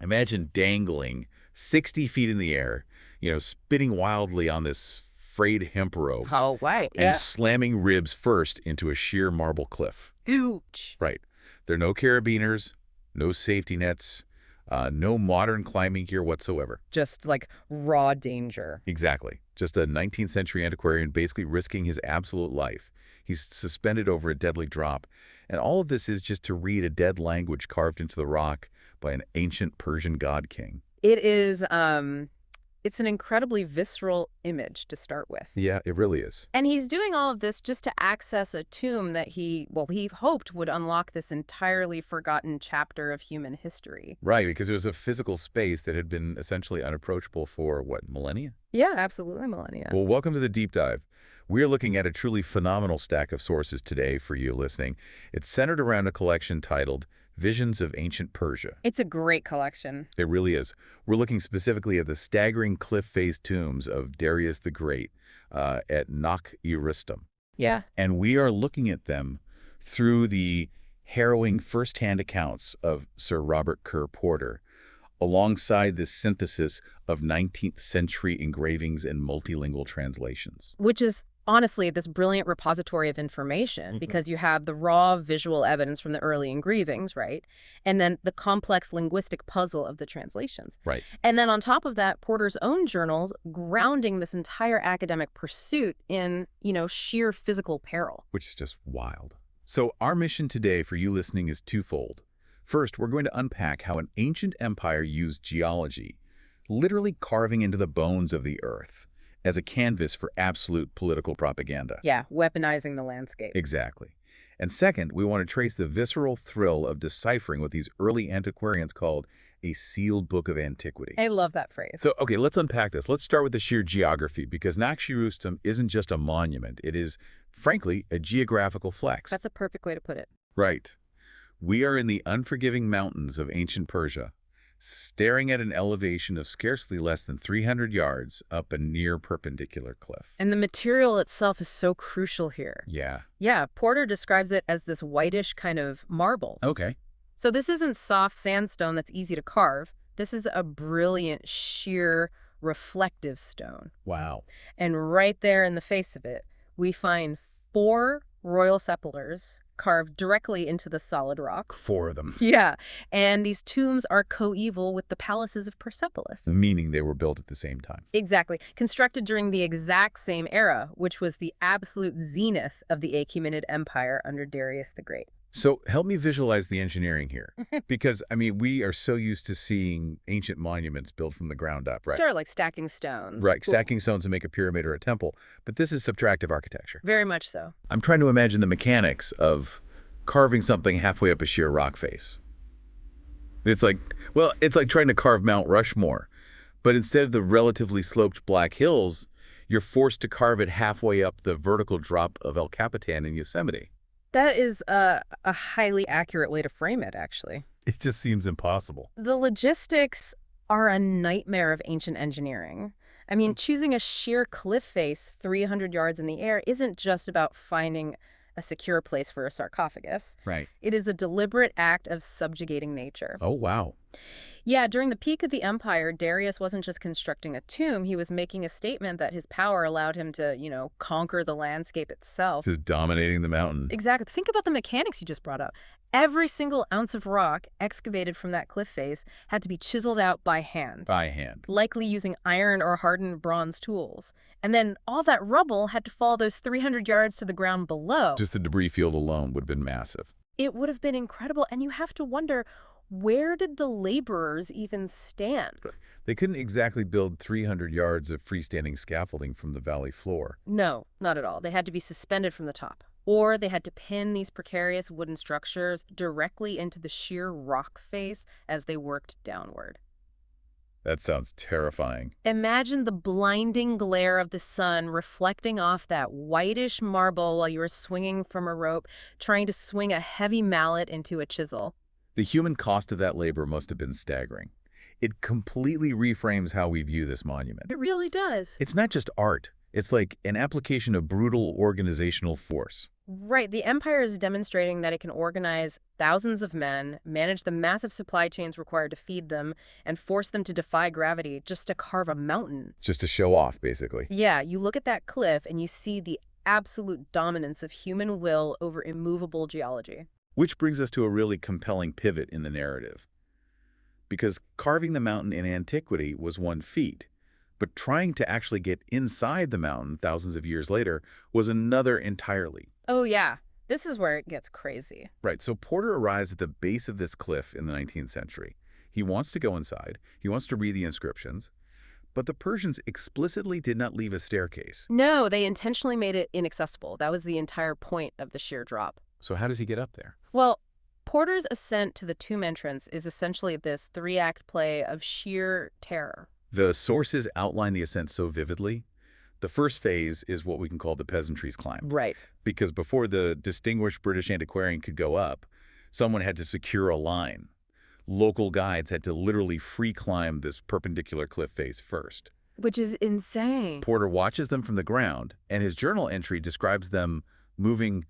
Imagine dangling 60 feet in the air, spinning wildly on this frayed hemp rope Oh, right. and slamming ribs first into a sheer marble cliff. Huge. Right. There are no carabiners, no safety nets, no modern climbing gear whatsoever. Just like raw danger. Exactly. Just a 19th century antiquarian basically risking his absolute life. He's suspended over a deadly drop. And all of this is just to read a dead language carved into the rock by an ancient Persian god king. It is, it's an incredibly visceral image to start with. Yeah, it really is. And he's doing all of this just to access a tomb that he hoped would unlock this entirely forgotten chapter of human history. Right, because it was a physical space that had been essentially unapproachable for, what, millennia? Yeah, absolutely, millennia. Well, welcome to the deep dive. We're looking at a truly phenomenal stack of sources today for you listening. It's centered around a collection titled Visions of Ancient Persia. It's a great collection. It really is. We're looking specifically at the staggering cliff-face tombs of Darius the Great at Naqsh-e Rustam. Yeah. And we are looking at them through the harrowing first-hand accounts of Sir Robert Ker Porter, alongside this synthesis of 19th century engravings and multilingual translations. Which is honestly this brilliant repository of information because you have the raw visual evidence from the early engravings, right? And then the complex linguistic puzzle of the translations. Right. And then on top of that, Porter's own journals grounding this entire academic pursuit in, sheer physical peril. Which is just wild. So our mission today for you listening is twofold. First, we're going to unpack how an ancient empire used geology, literally carving into the bones of the earth, as a canvas for absolute political propaganda. Yeah, weaponizing the landscape. Exactly. And second, we want to trace the visceral thrill of deciphering what these early antiquarians called a sealed book of antiquity. I love that phrase. So, okay, let's unpack this. Let's start with the sheer geography, because Naqsh-e Rustam isn't just a monument. It is, frankly, a geographical flex. That's a perfect way to put it. Right. We are in the unforgiving mountains of ancient Persia, staring at an elevation of scarcely less than 300 yards up a near perpendicular cliff. And the material itself is so crucial here. Yeah. Yeah, Porter describes it as this whitish kind of marble. Okay. So this isn't soft sandstone that's easy to carve. This is a brilliant, sheer, reflective stone. Wow. And right there in the face of it, we find 4 royal sepulchres carved directly into the solid rock. 4 of them. Yeah, and these tombs are coeval with the palaces of Persepolis. Meaning they were built at the same time. Exactly. Constructed during the exact same era, which was the absolute zenith of the Achaemenid Empire under Darius the Great. So help me visualize the engineering here. Because, we are so used to seeing ancient monuments built from the ground up, right? Sure, like stacking stones. Right, Cool. stacking stones to make a pyramid or a temple. But this is subtractive architecture. Very much so. I'm trying to imagine the mechanics of carving something halfway up a sheer rock face. It's like trying to carve Mount Rushmore. But instead of the relatively sloped Black Hills, you're forced to carve it halfway up the vertical drop of El Capitan in Yosemite. That is a highly accurate way to frame it, actually. It just seems impossible. The logistics are a nightmare of ancient engineering. Choosing a sheer cliff face 300 yards in the air isn't just about finding a secure place for a sarcophagus. Right. It is a deliberate act of subjugating nature. Oh, wow. Yeah, during the peak of the empire, Darius wasn't just constructing a tomb, he was making a statement that his power allowed him to, conquer the landscape itself. Just dominating the mountain. Exactly. Think about the mechanics you just brought up. Every single ounce of rock excavated from that cliff face had to be chiseled out by hand. By hand. Likely using iron or hardened bronze tools. And then all that rubble had to fall those 300 yards to the ground below. Just the debris field alone would have been massive. It would have been incredible. And you have to wonder, where did the laborers even stand? They couldn't exactly build 300 yards of freestanding scaffolding from the valley floor. No, not at all. They had to be suspended from the top. Or they had to pin these precarious wooden structures directly into the sheer rock face as they worked downward. That sounds terrifying. Imagine the blinding glare of the sun reflecting off that whitish marble while you were swinging from a rope, trying to swing a heavy mallet into a chisel. The human cost of that labor must have been staggering. It completely reframes how we view this monument. It really does. It's not just art. It's like an application of brutal organizational force. Right. The empire is demonstrating that it can organize thousands of men, manage the massive supply chains required to feed them, and force them to defy gravity just to carve a mountain. Just to show off, basically. Yeah, you look at that cliff and you see the absolute dominance of human will over immovable geology. Which brings us to a really compelling pivot in the narrative. Because carving the mountain in antiquity was one feat, but trying to actually get inside the mountain thousands of years later was another entirely. Oh, yeah. This is where it gets crazy. Right, so Porter arrives at the base of this cliff in the 19th century. He wants to go inside. He wants to read the inscriptions. But the Persians explicitly did not leave a staircase. No, they intentionally made it inaccessible. That was the entire point of the sheer drop. So how does he get up there? Well, Porter's ascent to the tomb entrance is essentially this three-act play of sheer terror. The sources outline the ascent so vividly. The first phase is what we can call the peasantry's climb. Right. Because before the distinguished British antiquarian could go up, someone had to secure a line. Local guides had to literally free climb this perpendicular cliff face first. Which is insane. Porter watches them from the ground, and his journal entry describes them moving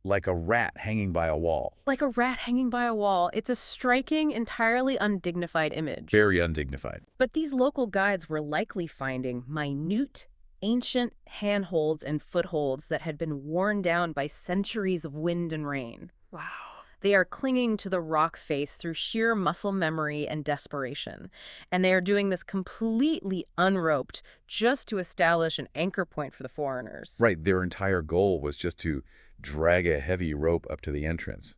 like a rat hanging by a wall. Like a rat hanging by a wall. It's a striking, entirely undignified image. Very undignified. But these local guides were likely finding minute, ancient handholds and footholds that had been worn down by centuries of wind and rain. Wow. They are clinging to the rock face through sheer muscle memory and desperation. And they are doing this completely unroped just to establish an anchor point for the foreigners. Right, their entire goal was just to drag a heavy rope up to the entrance.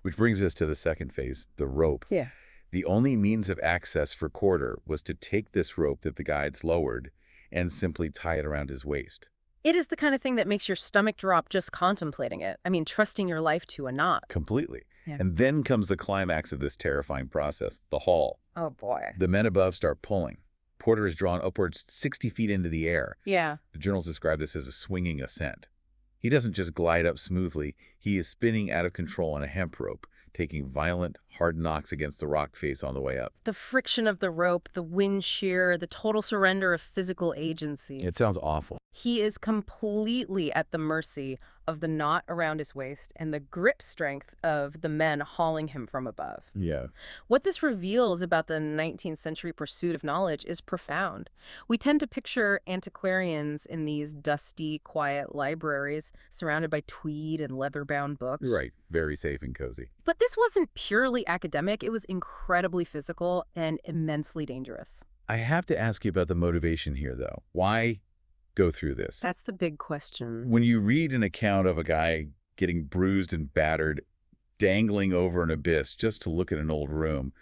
Which brings us to the second phase, the rope. Yeah. The only means of access for Porter was to take this rope that the guides lowered and simply tie it around his waist. It is the kind of thing that makes your stomach drop just contemplating it. I mean, trusting your life to a knot. Completely. Yeah. And then comes the climax of this terrifying process, the haul. Oh, boy. The men above start pulling. Porter is drawn upwards 60 feet into the air. Yeah. The journals describe this as a swinging ascent. He doesn't just glide up smoothly. He is spinning out of control on a hemp rope, taking violent, hard knocks against the rock face on the way up. The friction of the rope, the wind shear, the total surrender of physical agency. It sounds awful. He is completely at the mercy of the knot around his waist and the grip strength of the men hauling him from above. Yeah. What this reveals about the 19th century pursuit of knowledge is profound. We tend to picture antiquarians in these dusty, quiet libraries surrounded by tweed and leather-bound books. Right. Very safe and cozy. But this wasn't purely academic. It was incredibly physical and immensely dangerous. I have to ask you about the motivation here, though. Why go through this? That's the big question. When you read an account of a guy getting bruised and battered, dangling over an abyss just to look at an old room,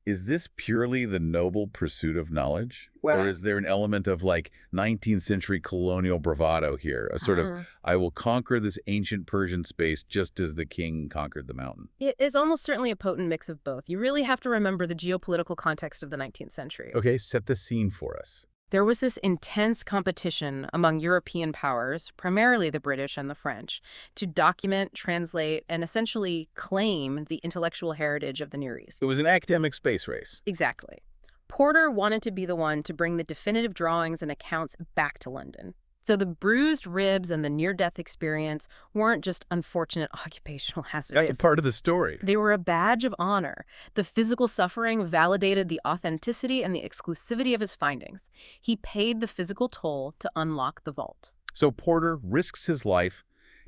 is this purely the noble pursuit of knowledge? Well, or is there an element of like 19th century colonial bravado here? A sort of, I will conquer this ancient Persian space just as the king conquered the mountain. It is almost certainly a potent mix of both. You really have to remember the geopolitical context of the 19th century. Okay, set the scene for us. There was this intense competition among European powers, primarily the British and the French, to document, translate, and essentially claim the intellectual heritage of the Near East. It was an academic space race. Exactly. Porter wanted to be the one to bring the definitive drawings and accounts back to London. So the bruised ribs and the near-death experience weren't just unfortunate occupational hazards. Part of the story. They were a badge of honor. The physical suffering validated the authenticity and the exclusivity of his findings. He paid the physical toll to unlock the vault. So Porter risks his life,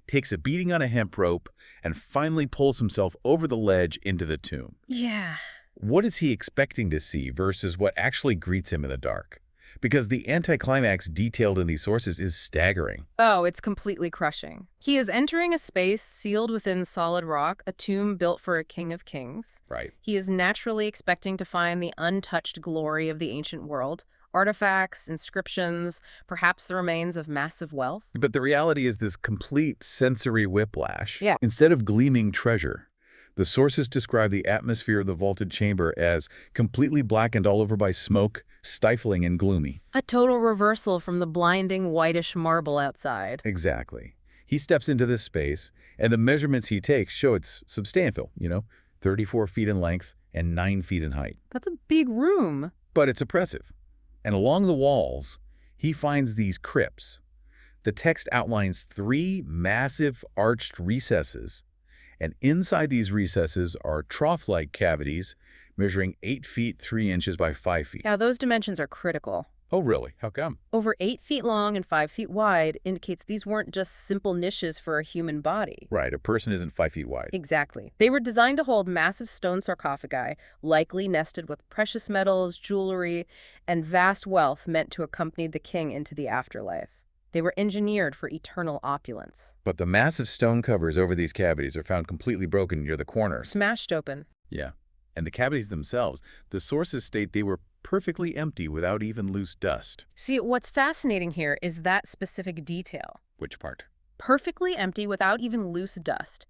takes a beating on a hemp rope, and finally pulls himself over the ledge into the tomb. Yeah. What is he expecting to see versus what actually greets him in the dark? Because the anticlimax detailed in these sources is staggering. Oh, it's completely crushing. He is entering a space sealed within solid rock, a tomb built for a king of kings. Right. He is naturally expecting to find the untouched glory of the ancient world, artifacts, inscriptions, perhaps the remains of massive wealth. But the reality is this complete sensory whiplash. Yeah. Instead of gleaming treasure, the sources describe the atmosphere of the vaulted chamber as completely blackened all over by smoke, stifling and gloomy. A total reversal from the blinding whitish marble outside. Exactly. He steps into this space, and the measurements he takes show it's substantial, 34 feet in length and 9 feet in height. That's a big room. But it's oppressive. And along the walls, he finds these crypts. The text outlines 3 massive arched recesses, and inside these recesses are trough-like cavities measuring 8 feet 3 inches by 5 feet. Now, those dimensions are critical. Oh, really? How come? Over 8 feet long and 5 feet wide indicates these weren't just simple niches for a human body. Right, a person isn't 5 feet wide. Exactly. They were designed to hold massive stone sarcophagi, likely nested with precious metals, jewelry, and vast wealth meant to accompany the king into the afterlife. They were engineered for eternal opulence. But the massive stone covers over these cavities are found completely broken near the corners. Smashed open. Yeah. And the cavities themselves, the sources state they were perfectly empty without even loose dust. See, what's fascinating here is that specific detail. Which part? Perfectly empty without even loose dust.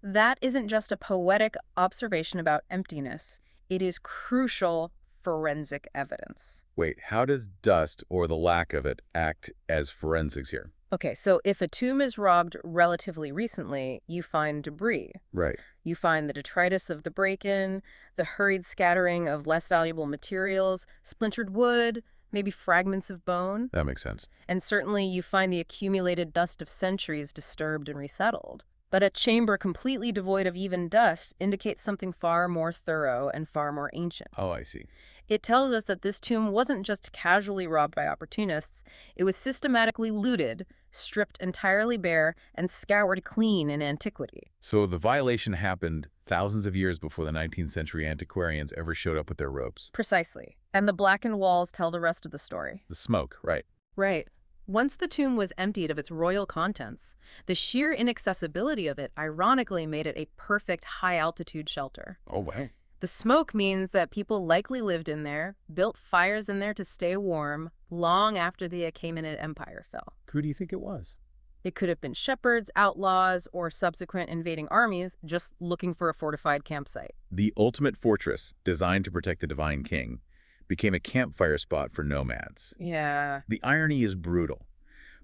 That isn't just a poetic observation about emptiness. It is crucial forensic evidence. Wait, how does dust, or the lack of it, act as forensics here? Okay, so if a tomb is robbed relatively recently, you find debris. Right. You find the detritus of the break-in, the hurried scattering of less valuable materials, splintered wood, maybe fragments of bone. That makes sense. And certainly you find the accumulated dust of centuries disturbed and resettled. But a chamber completely devoid of even dust indicates something far more thorough and far more ancient. Oh, I see. It tells us that this tomb wasn't just casually robbed by opportunists. It was systematically looted, stripped entirely bare, and scoured clean in antiquity. So the violation happened thousands of years before the 19th century antiquarians ever showed up with their ropes. Precisely. And the blackened walls tell the rest of the story. The smoke, right. Right. Once the tomb was emptied of its royal contents, the sheer inaccessibility of it ironically made it a perfect high-altitude shelter. Oh, wow. The smoke means that people likely lived in there, built fires in there to stay warm, long after the Achaemenid Empire fell. Who do you think it was? It could have been shepherds, outlaws, or subsequent invading armies just looking for a fortified campsite. The ultimate fortress, designed to protect the divine king, became a campfire spot for nomads. Yeah. The irony is brutal,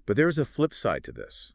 but there is a flip side to this.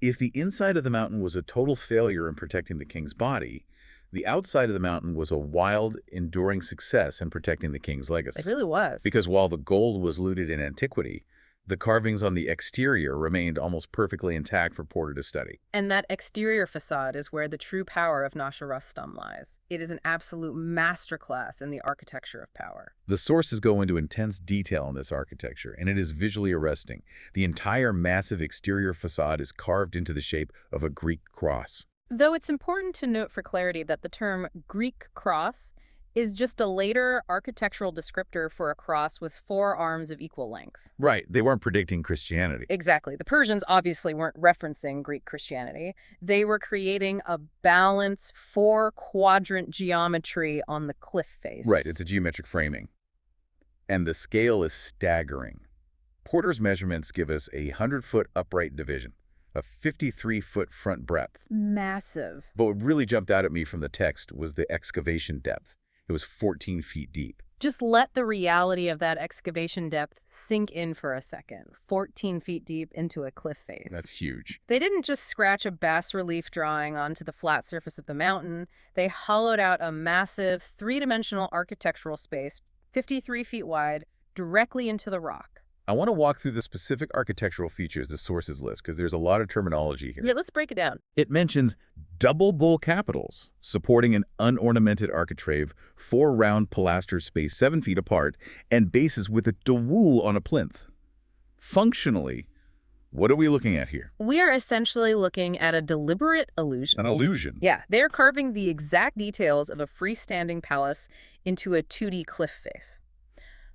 If the inside of the mountain was a total failure in protecting the king's body, the outside of the mountain was a wild, enduring success in protecting the king's legacy. It really was. Because while the gold was looted in antiquity, the carvings on the exterior remained almost perfectly intact for Porter to study. And that exterior facade is where the true power of Naqsh-e Rustam lies. It is an absolute masterclass in the architecture of power. The sources go into intense detail on this architecture, and it is visually arresting. The entire massive exterior facade is carved into the shape of a Greek cross. Though it's important to note for clarity that the term Greek cross is just a later architectural descriptor for a cross with 4 arms of equal length. Right, they weren't predicting Christianity. Exactly. The Persians obviously weren't referencing Greek Christianity. They were creating a balanced 4-quadrant geometry on the cliff face. Right, it's a geometric framing. And the scale is staggering. Porter's measurements give us a 100-foot upright division, a 53-foot front breadth. Massive. But what really jumped out at me from the text was the excavation depth. It was 14 feet deep. Just let the reality of that excavation depth sink in for a second. 14 feet deep into a cliff face. That's huge. They didn't just scratch a bas-relief drawing onto the flat surface of the mountain. They hollowed out a massive 3-dimensional architectural space, 53 feet wide, directly into the rock. I want to walk through the specific architectural features the sources list because there's a lot of terminology here. Yeah, let's break it down. It mentions double bull capitals supporting an unornamented architrave, 4 round pilasters spaced 7 feet apart, and bases with a dewul on a plinth. Functionally, what are we looking at here? We are essentially looking at a deliberate illusion. An illusion. Yeah, they're carving the exact details of a freestanding palace into a 2D cliff face.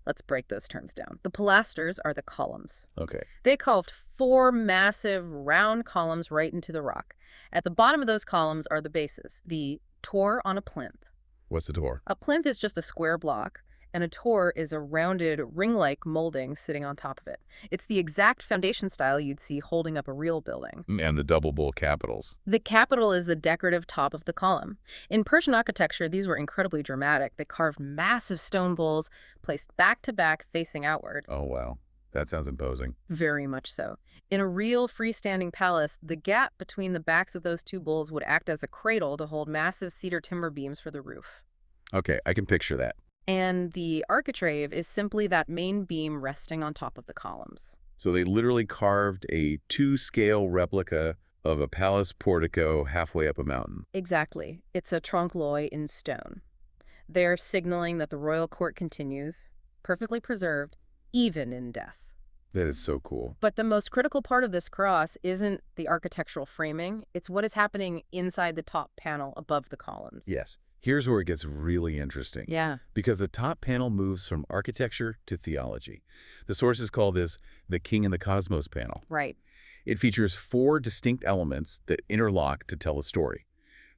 Let's break those terms down. The pilasters are the columns. Okay. They carved 4 massive round columns right into the rock. At the bottom of those columns are the bases, the tor on a plinth. What's the tor? A plinth is just a square block, and a tor is a rounded ring-like molding sitting on top of it. It's the exact foundation style you'd see holding up a real building. And the double bull capitals. The capital is the decorative top of the column. In Persian architecture, these were incredibly dramatic. They carved massive stone bowls placed back-to-back facing outward. Oh, wow. That sounds imposing. Very much so. In a real freestanding palace, the gap between the backs of those 2 bowls would act as a cradle to hold massive cedar timber beams for the roof. Okay, I can picture that. And the architrave is simply that main beam resting on top of the columns. So they literally carved a 2-scale replica of a palace portico halfway up a mountain. Exactly. It's a trompe-l'oeil in stone. They're signaling that the royal court continues, perfectly preserved, even in death. That is so cool. But the most critical part of this cross isn't the architectural framing. It's what is happening inside the top panel above the columns. Yes. Here's where it gets really interesting. Yeah. Because the top panel moves from architecture to theology. The sources call this the King and the Cosmos panel. Right. It features 4 distinct elements that interlock to tell a story.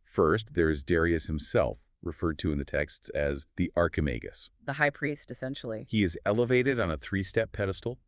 First, there is Darius himself, referred to in the texts as the Archimagus. The high priest, essentially. He is elevated on a 3-step pedestal.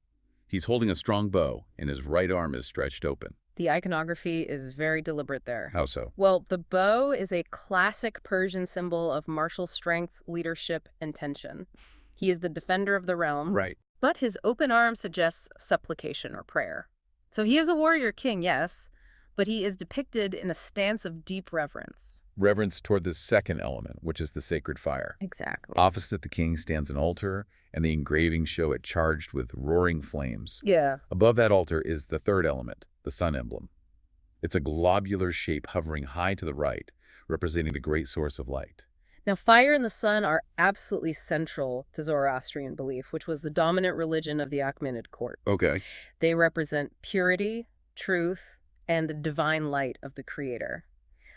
He's holding a strong bow, and his right arm is stretched open. The iconography is very deliberate there. How so? Well, the bow is a classic Persian symbol of martial strength, leadership, and tension. He is the defender of the realm. Right. But his open arm suggests supplication or prayer. So he is a warrior king, yes, but he is depicted in a stance of deep reverence. Reverence toward the second element, which is the sacred fire. Exactly. Opposite the king stands an altar, and the engravings show it charged with roaring flames. Yeah. Above that altar is the third element, the sun emblem. It's a globular shape hovering high to the right, representing the great source of light. Now, fire and the sun are absolutely central to Zoroastrian belief, which was the dominant religion of the Achaemenid court. Okay. They represent purity, truth, and the divine light of the creator.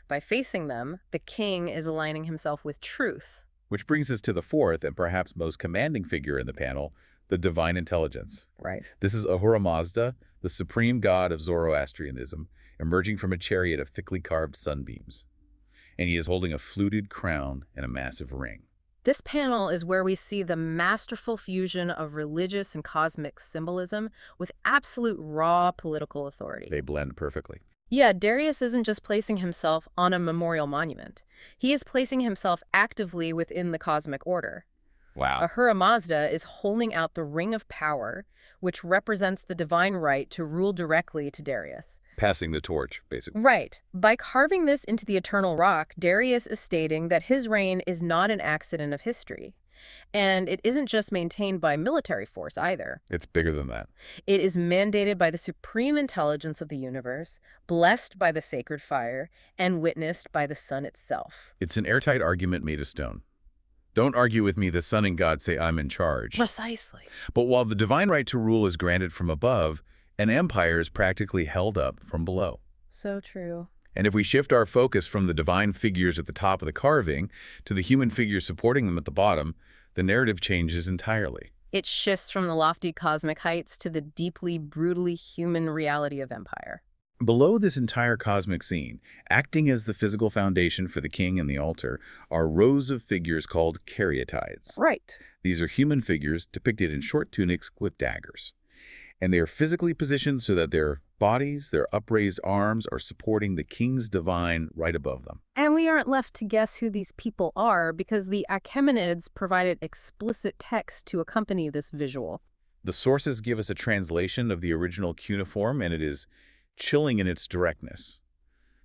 By facing them, the king is aligning himself with truth. Which brings us to the fourth and perhaps most commanding figure in the panel, the divine intelligence. Right. This is Ahura Mazda, the supreme god of Zoroastrianism, emerging from a chariot of thickly carved sunbeams. And he is holding a fluted crown and a massive ring. This panel is where we see the masterful fusion of religious and cosmic symbolism with absolute raw political authority. They blend perfectly. Yeah, Darius isn't just placing himself on a memorial monument. He is placing himself actively within the cosmic order. Wow. Ahura Mazda is holding out the ring of power, which represents the divine right to rule directly to Darius. Passing the torch, basically. Right. By carving this into the eternal rock, Darius is stating that his reign is not an accident of history. And it isn't just maintained by military force either. It's bigger than that. It is mandated by the supreme intelligence of the universe, blessed by the sacred fire, and witnessed by the sun itself. It's an airtight argument made of stone. Don't argue with me, the sun and God say I'm in charge. Precisely. But while the divine right to rule is granted from above, an empire is practically held up from below. So true. And if we shift our focus from the divine figures at the top of the carving to the human figures supporting them at the bottom, the narrative changes entirely. It shifts from the lofty cosmic heights to the deeply, brutally human reality of empire. Below this entire cosmic scene, acting as the physical foundation for the king and the altar, are rows of figures called caryatides. Right. These are human figures depicted in short tunics with daggers. And they are physically positioned so that their bodies, their upraised arms, are supporting the king's divine right above them. And we aren't left to guess who these people are because the Achaemenids provided explicit text to accompany this visual. The sources give us a translation of the original cuneiform, and it is chilling in its directness.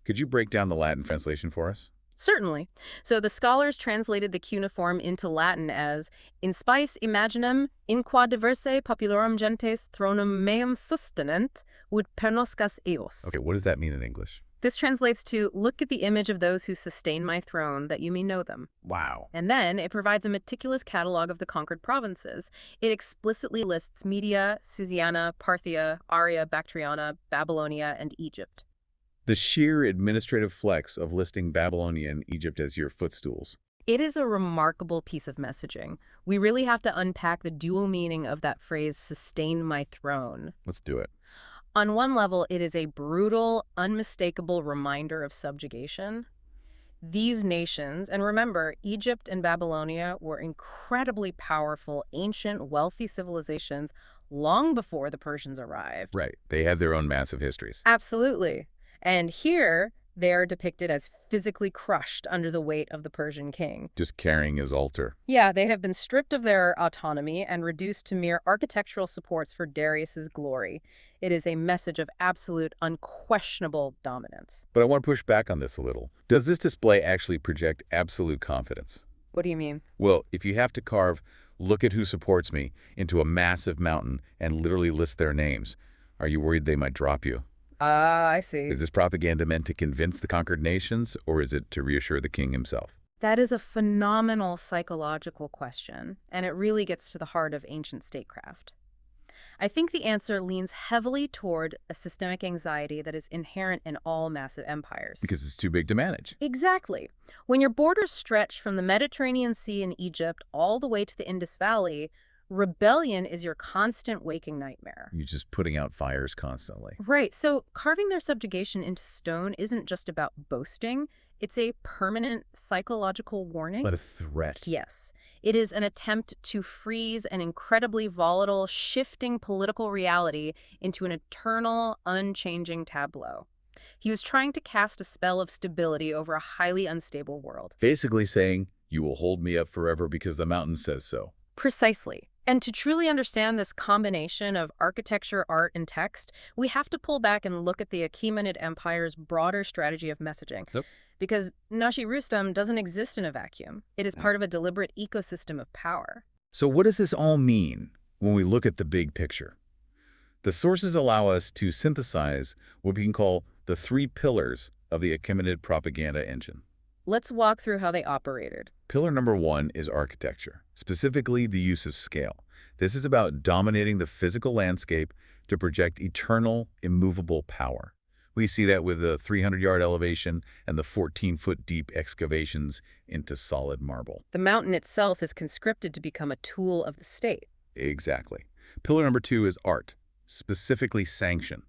Could you break down the Latin translation for us? Certainly. So the scholars translated the cuneiform into Latin as in spice imaginem in qua diversae popularum gentes thronum meum sustenent ut pernoscas eos. Okay, what does that mean in English? This translates to look at the image of those who sustain my throne that you may know them. Wow. And then it provides a meticulous catalog of the conquered provinces. It explicitly lists Media, Susiana, Parthia, Aria, Bactriana, Babylonia, and Egypt. The sheer administrative flex of listing Babylonia and Egypt as your footstools. It is a remarkable piece of messaging. We really have to unpack the dual meaning of that phrase, sustain my throne. Let's do it. On one level, it is a brutal, unmistakable reminder of subjugation. These nations, and remember, Egypt and Babylonia were incredibly powerful, ancient, wealthy civilizations long before the Persians arrived. Right. They had their own massive histories. Absolutely. And here, they are depicted as physically crushed under the weight of the Persian king. Just carrying his altar. Yeah, they have been stripped of their autonomy and reduced to mere architectural supports for Darius's glory. It is a message of absolute, unquestionable dominance. But I want to push back on this a little. Does this display actually project absolute confidence? What do you mean? Well, if you have to carve look at who supports me, into a massive mountain and literally list their names. Are you worried they might drop you? Ah, I see. Is this propaganda meant to convince the conquered nations, or is it to reassure the king himself? That is a phenomenal psychological question, and it really gets to the heart of ancient statecraft. I think the answer leans heavily toward a systemic anxiety that is inherent in all massive empires. Because it's too big to manage. Exactly. When your borders stretch from the Mediterranean Sea in Egypt all the way to the Indus Valley, rebellion is your constant waking nightmare. You're just putting out fires constantly. Right, so carving their subjugation into stone isn't just about boasting, it's a permanent psychological warning. But a threat. Yes, it is an attempt to freeze an incredibly volatile, shifting political reality into an eternal, unchanging tableau. He was trying to cast a spell of stability over a highly unstable world. Basically saying, you will hold me up forever because the mountain says so. Precisely. And to truly understand this combination of architecture, art, and text, we have to pull back and look at the Achaemenid Empire's broader strategy of messaging. Yep. Because Naqsh-e Rustam doesn't exist in a vacuum. It is part of a deliberate ecosystem of power. So what does this all mean when we look at the big picture? The sources allow us to synthesize what we can call the three pillars of the Achaemenid propaganda engine. Let's walk through how they operated. Pillar number one is architecture, specifically the use of scale. This is about dominating the physical landscape to project eternal, immovable power. We see that with the 300-yard elevation and the 14-foot deep excavations into solid marble. The mountain itself is conscripted to become a tool of the state. Exactly. Pillar number two is art, specifically sanction.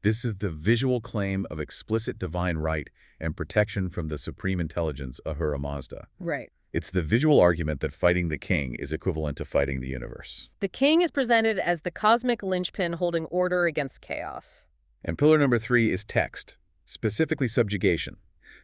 This is the visual claim of explicit divine right and protection from the supreme intelligence, Ahura Mazda. Right. It's the visual argument that fighting the king is equivalent to fighting the universe. The king is presented as the cosmic linchpin holding order against chaos. And pillar number three is text, specifically subjugation.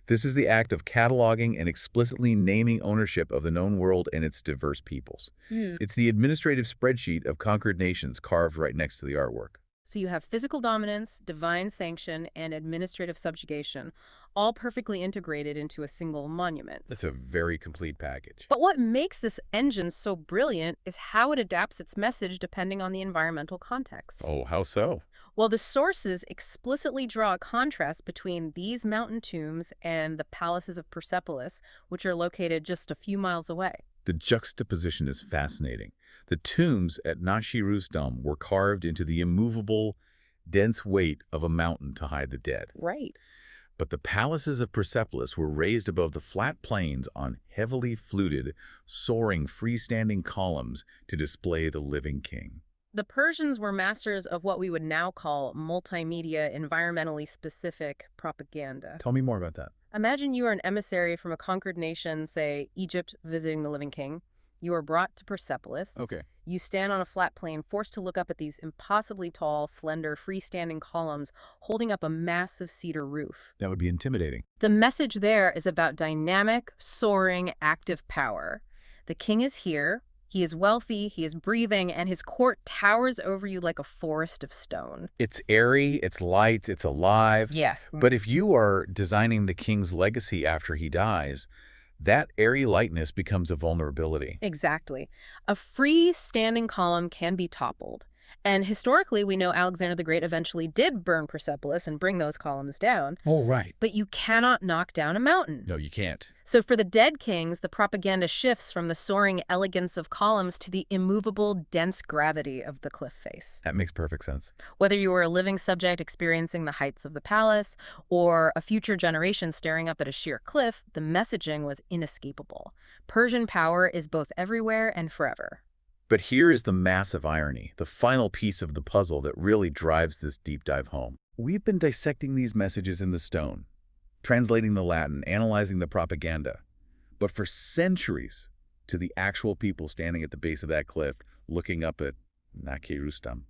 This is the act of cataloging and explicitly naming ownership of the known world and its diverse peoples. It's the administrative spreadsheet of conquered nations carved right next to the artwork. So you have physical dominance, divine sanction, and administrative subjugation, all perfectly integrated into a single monument. That's a very complete package. But what makes this engine so brilliant is how it adapts its message depending on the environmental context. Oh, how so? Well, the sources explicitly draw a contrast between these mountain tombs and the palaces of Persepolis, which are located just a few miles away. The juxtaposition is fascinating. The tombs at Naqsh-e Rustam were carved into the immovable, dense weight of a mountain to hide the dead. Right. But the palaces of Persepolis were raised above the flat plains on heavily fluted, soaring freestanding columns to display the living king. The Persians were masters of what we would now call multimedia, environmentally specific propaganda. Tell me more about that. Imagine you are an emissary from a conquered nation, say Egypt, visiting the living king. You are brought to Persepolis. Okay. You stand on a flat plain, forced to look up at these impossibly tall, slender, freestanding columns holding up a massive cedar roof. That would be intimidating. The message there is about dynamic, soaring, active power. The king is here. He is wealthy, he is breathing, and his court towers over you like a forest of stone. It's airy, it's light, it's alive. Yes. But if you are designing the king's legacy after he dies, that airy lightness becomes a vulnerability. Exactly. A free-standing column can be toppled. And historically, we know Alexander the Great eventually did burn Persepolis and bring those columns down. Oh, right. But you cannot knock down a mountain. No, you can't. So for the dead kings, the propaganda shifts from the soaring elegance of columns to the immovable, dense gravity of the cliff face. That makes perfect sense. Whether you were a living subject experiencing the heights of the palace or a future generation staring up at a sheer cliff, the messaging was inescapable. Persian power is both everywhere and forever. But here is the massive irony, the final piece of the puzzle that really drives this deep dive home. We've been dissecting these messages in the stone, translating the Latin, analyzing the propaganda. But for centuries, to the actual people standing at the base of that cliff, looking up at Naqsh-e Rustam,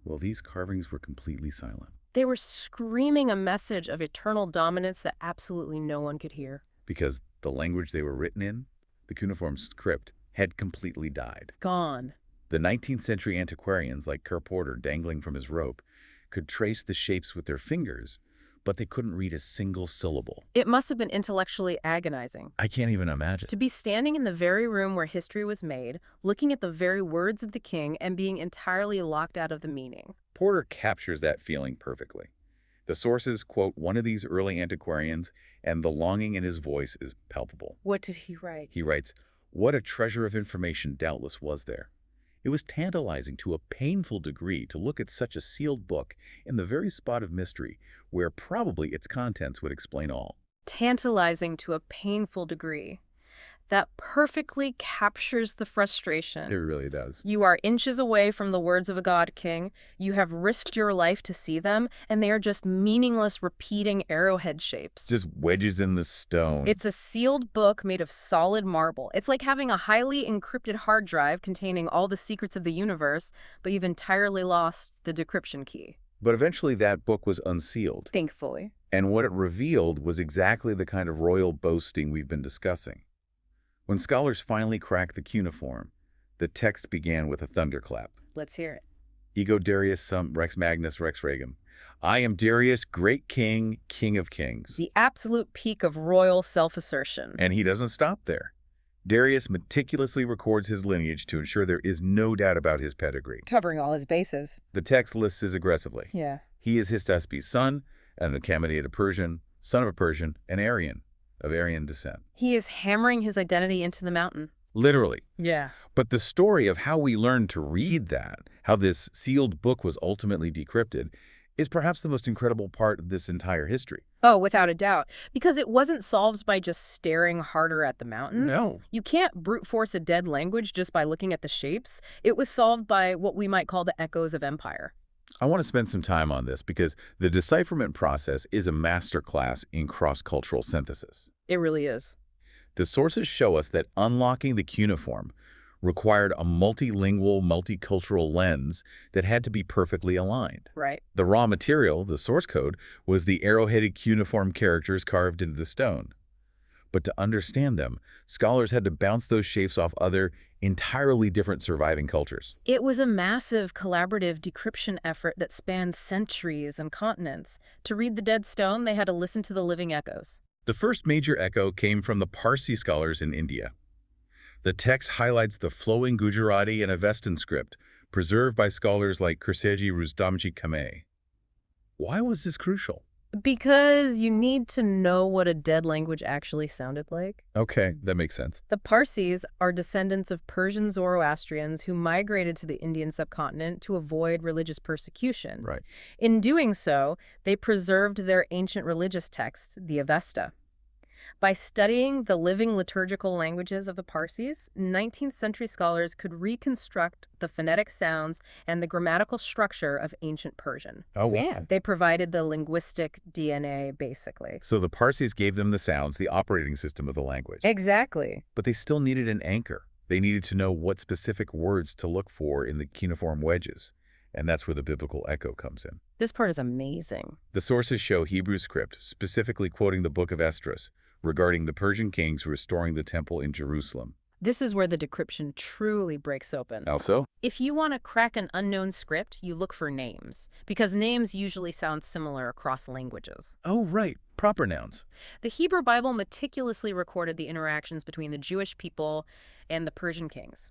well, these carvings were completely silent. They were screaming a message of eternal dominance that absolutely no one could hear. Because the language they were written in, the cuneiform script, had completely died. Gone. The 19th century antiquarians like Ker Porter dangling from his rope could trace the shapes with their fingers, but they couldn't read a single syllable. It must have been intellectually agonizing. I can't even imagine. To be standing in the very room where history was made, looking at the very words of the king and being entirely locked out of the meaning. Porter captures that feeling perfectly. The sources quote one of these early antiquarians, and the longing in his voice is palpable. What did he write? He writes, "What a treasure of information doubtless was there. It was tantalizing to a painful degree to look at such a sealed book in the very spot of mystery where probably its contents would explain all." Tantalizing to a painful degree. That perfectly captures the frustration. It really does. You are inches away from the words of a god king. You have risked your life to see them, and they are just meaningless, repeating arrowhead shapes. Just wedges in the stone. It's a sealed book made of solid marble. It's like having a highly encrypted hard drive containing all the secrets of the universe, but you've entirely lost the decryption key. But eventually that book was unsealed. Thankfully. And what it revealed was exactly the kind of royal boasting we've been discussing. When scholars finally cracked the cuneiform, the text began with a thunderclap. Let's hear it. Ego Darius sum Rex Magnus Rex Regum. I am Darius, great king, king of kings. The absolute peak of royal self-assertion. And he doesn't stop there. Darius meticulously records his lineage to ensure there is no doubt about his pedigree. Covering all his bases. The text lists his aggressively. Yeah. He is Hystaspes' son, an Achaemenid Persian, son of a Persian, an Aryan, of Aryan descent. He is hammering his identity into the mountain. Literally. Yeah. But the story of how we learned to read that, how this sealed book was ultimately decrypted, is perhaps the most incredible part of this entire history. Oh, without a doubt. Because it wasn't solved by just staring harder at the mountain. No. You can't brute force a dead language just by looking at the shapes. It was solved by what we might call the echoes of empire. I want to spend some time on this because the decipherment process is a masterclass in cross-cultural synthesis. It really is. The sources show us that unlocking the cuneiform required a multilingual, multicultural lens that had to be perfectly aligned. Right. The raw material, the source code, was the arrow-headed cuneiform characters carved into the stone. But to understand them, scholars had to bounce those shapes off other, entirely different surviving cultures. It was a massive collaborative decryption effort that spanned centuries and continents. To read the dead stone, they had to listen to the living echoes. The first major echo came from the Parsi scholars in India. The text highlights the flowing Gujarati and Avestan script, preserved by scholars like Naqsh-e Rustam. Why was this crucial? Because you need to know what a dead language actually sounded like. Okay, that makes sense. The Parsis are descendants of Persian Zoroastrians who migrated to the Indian subcontinent to avoid religious persecution. Right. In doing so, they preserved their ancient religious text, the Avesta. By studying the living liturgical languages of the Parsis, 19th century scholars could reconstruct the phonetic sounds and the grammatical structure of ancient Persian. Oh, wow. They provided the linguistic DNA, basically. So the Parsis gave them the sounds, the operating system of the language. Exactly. But they still needed an anchor. They needed to know what specific words to look for in the cuneiform wedges. And that's where the biblical echo comes in. This part is amazing. The sources show Hebrew script, specifically quoting the book of Esdras, regarding the Persian kings restoring the temple in Jerusalem. This is where the decryption truly breaks open. Also, If you want to crack an unknown script, you look for names, because names usually sound similar across languages. oh, right, proper nouns. The Hebrew Bible meticulously recorded the interactions between the Jewish people and the Persian kings.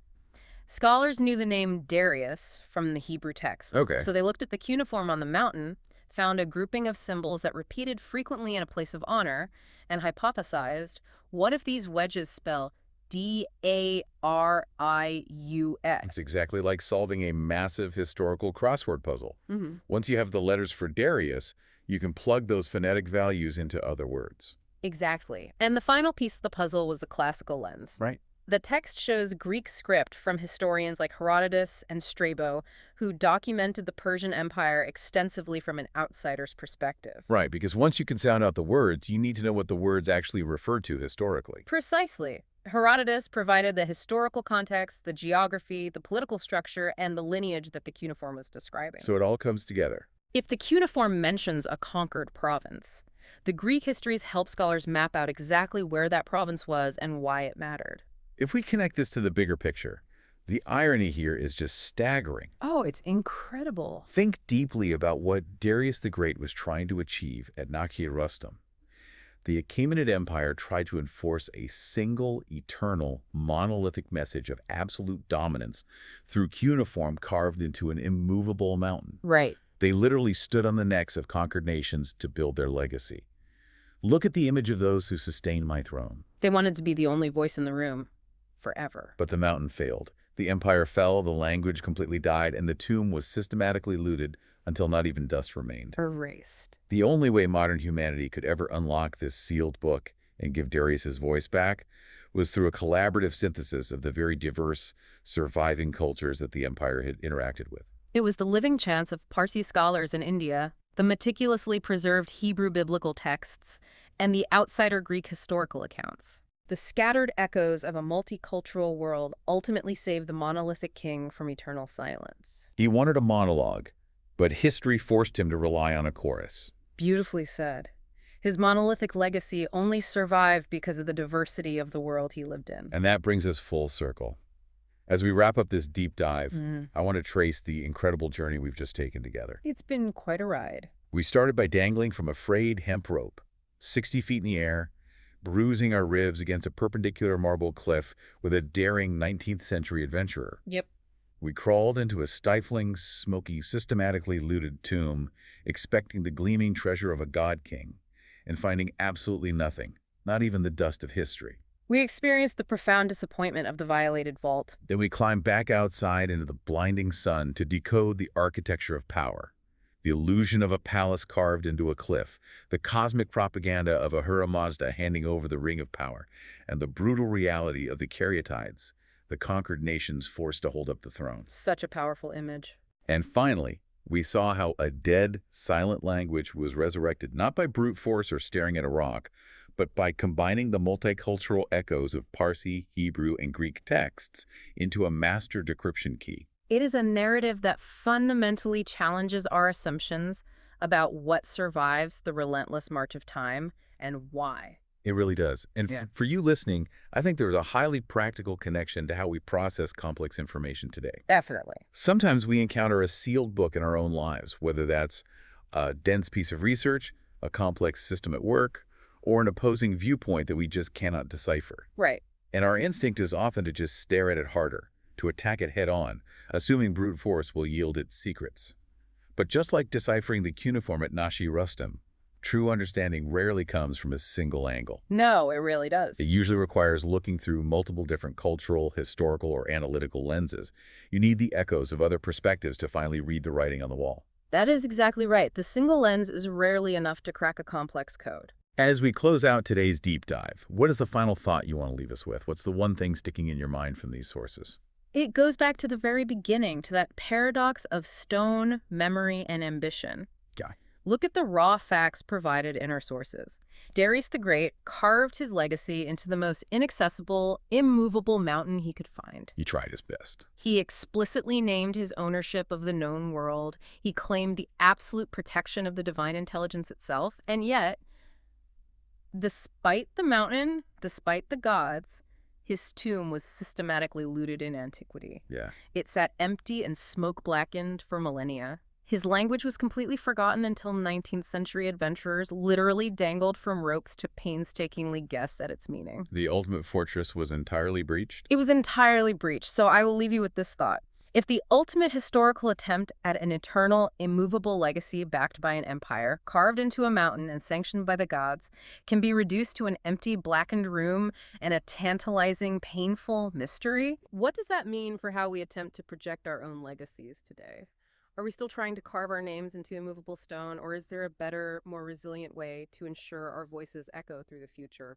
Scholars knew the name Darius from the Hebrew text. Okay. So they looked at the cuneiform on the mountain, found a grouping of symbols that repeated frequently in a place of honor, and hypothesized, what if these wedges spell D-A-R-I-U-S? It's exactly like solving a massive historical crossword puzzle. Once you have the letters for Darius, you can plug those phonetic values into other words. Exactly. And the final piece of the puzzle was the classical lens. Right. The text shows Greek script from historians like Herodotus and Strabo, who documented the Persian Empire extensively from an outsider's perspective. Right, because once you can sound out the words, you need to know what the words actually refer to historically. Precisely. Herodotus provided the historical context, the geography, the political structure, and the lineage that the cuneiform was describing. So it all comes together. If the cuneiform mentions a conquered province, the Greek histories help scholars map out exactly where that province was and why it mattered. If we connect this to the bigger picture, The irony here is just staggering. Oh, it's incredible. Think deeply about what Darius the Great was trying to achieve at Naqsh-e Rustam. The Achaemenid Empire tried to enforce a single, eternal, monolithic message of absolute dominance through cuneiform carved into an immovable mountain. Right. They literally stood on the necks of conquered nations to build their legacy. Look at the image of those who sustained my throne. They wanted to be the only voice in the room forever. But the mountain failed. The empire fell, the language completely died, and the tomb was systematically looted until not even dust remained. Erased. The only way modern humanity could ever unlock this sealed book and give Darius his voice back was through a collaborative synthesis of the very diverse, surviving cultures that the empire had interacted with. It was the living chants of Parsi scholars in India, the meticulously preserved Hebrew biblical texts, and the outsider Greek historical accounts. The scattered echoes of a multicultural world ultimately saved the monolithic king from eternal silence. He wanted a monologue, but history forced him to rely on a chorus. Beautifully said. His monolithic legacy only survived because of the diversity of the world he lived in. And that brings us full circle. As we wrap up this deep dive, I want to trace the incredible journey we've just taken together. It's been quite a ride. We started by dangling from a frayed hemp rope, 60 feet in the air, bruising our ribs against a perpendicular marble cliff with a daring 19th century adventurer. Yep. We crawled into a stifling, smoky, systematically looted tomb, expecting the gleaming treasure of a god king, and finding absolutely nothing, not even the dust of history. We experienced the profound disappointment of the violated vault. Then we climbed back outside into the blinding sun to decode the architecture of power, the illusion of a palace carved into a cliff, the cosmic propaganda of Ahura Mazda handing over the ring of power, and the brutal reality of the Caryatides, the conquered nations forced to hold up the throne. Such a powerful image. And finally, we saw how a dead, silent language was resurrected not by brute force or staring at a rock, but by combining the multicultural echoes of Parsi, Hebrew, and Greek texts into a master decryption key. It is a narrative that fundamentally challenges our assumptions about what survives the relentless march of time and why. It really does. And for you listening, I think there's a highly practical connection to how we process complex information today. Definitely. Sometimes we encounter a sealed book in our own lives, whether that's a dense piece of research, a complex system at work, or an opposing viewpoint that we just cannot decipher. Right. And our instinct is often to just stare at it harder, to attack it head-on, assuming brute force will yield its secrets. But just like deciphering the cuneiform at Naqsh-e Rustam, true understanding rarely comes from a single angle. No, it really does. It usually requires looking through multiple different cultural, historical, or analytical lenses. You need the echoes of other perspectives to finally read the writing on the wall. That is exactly right. The single lens is rarely enough to crack a complex code. As we close out today's deep dive, what is the final thought you want to leave us with? What's the one thing sticking in your mind from these sources? It goes back to the very beginning, to that paradox of stone, memory, and ambition. Yeah. Look at the raw facts provided in our sources. Darius the Great carved his legacy into the most inaccessible, immovable mountain he could find. He tried his best. He explicitly named his ownership of the known world. He claimed the absolute protection of the divine intelligence itself. And yet, despite the mountain, despite the gods, his tomb was systematically looted in antiquity. Yeah. It sat empty and smoke-blackened for millennia. His language was completely forgotten until 19th century adventurers literally dangled from ropes to painstakingly guess at its meaning. The ultimate fortress was entirely breached? It was entirely breached, so I will leave you with this thought. If the ultimate historical attempt at an eternal, immovable legacy backed by an empire, carved into a mountain and sanctioned by the gods, can be reduced to an empty, blackened room and a tantalizing, painful mystery, what does that mean for how we attempt to project our own legacies today? Are we still trying to carve our names into immovable stone, or is there a better, more resilient way to ensure our voices echo through the future?